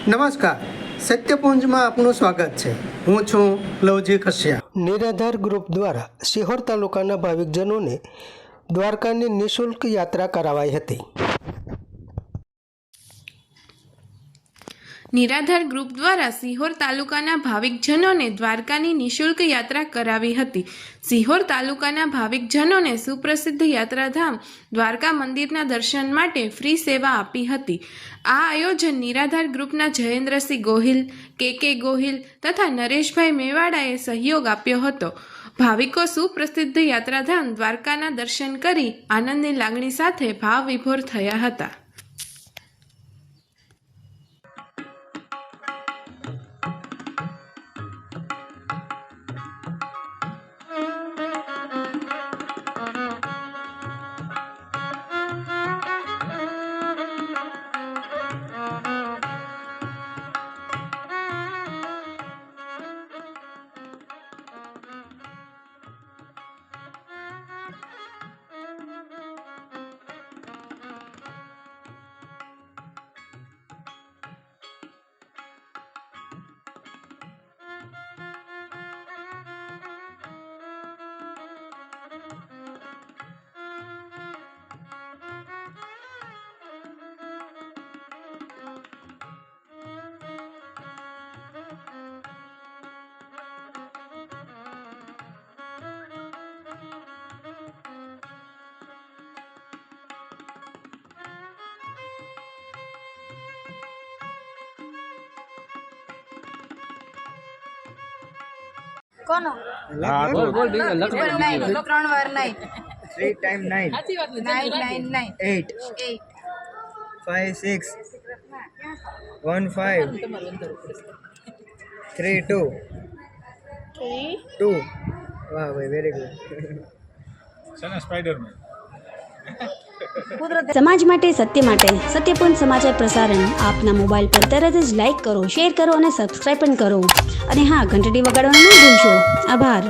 નમસ્કાર, સત્યપુંજમાં આપનું સ્વાગત છે. હું છું લવજી કશ્યા. નિરાધાર ગ્રુપ દ્વારા સિહોર તાલુકાના ભાવિકજનોને દ્વારકાની નિઃશુલ્ક યાત્રા કરાવાઈ હતી. નિરાધાર ગ્રુપ દ્વારા સિહોર તાલુકાના ભાવિકજનોને દ્વારકાની નિઃશુલ્ક યાત્રા કરાવી હતી. સિહોર તાલુકાના ભાવિકજનોને સુપ્રસિદ્ધ યાત્રાધામ દ્વારકા મંદિરના દર્શન માટે ફ્રી સેવા આપી હતી. આ આયોજન નિરાધાર ગ્રુપના જયેન્દ્રસિંહ ગોહિલ, કે ગોહિલ તથા નરેશભાઈ મેવાડાએ સહયોગ આપ્યો હતો. ભાવિકો સુપ્રસિદ્ધ યાત્રાધામ દ્વારકાના દર્શન કરી આનંદની લાગણી સાથે ભાવ વિભોર થયા હતા. કોનો બોલ બીજો લખ નહીં 3 વાર નહીં 3 ટાઈમ 9 9 8 5 6 1 5 3 2 2 વાહ ભાઈ વેરી ગુડ. સના સ્પાઈડરમેન. સમાજ માટે સત્ય માટે સત્યપૂર્ણ સમાચાર પ્રસારણ આપના મોબાઈલ પર તરત જ લાઈક કરો, શેર કરો અને સબસ્ક્રાઈબ પણ કરો. અને હા, ઘંટડી વગાડવાનું ન ભૂલશો. આભાર.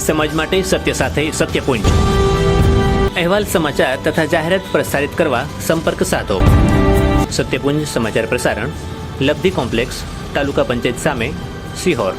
સમાજ માટે સત્ય સાથે સત્યપૂર્ણ અહેવાલ, સમાચાર તથા જાહેરાત પ્રસારિત કરવા સંપર્ક સાધો. સત્યપુંજ સમાચાર પ્રસારણ, લબ્ધિ કોમ્પ્લેક્સ, તાલુકા પંચાયત સામે, સિહોર.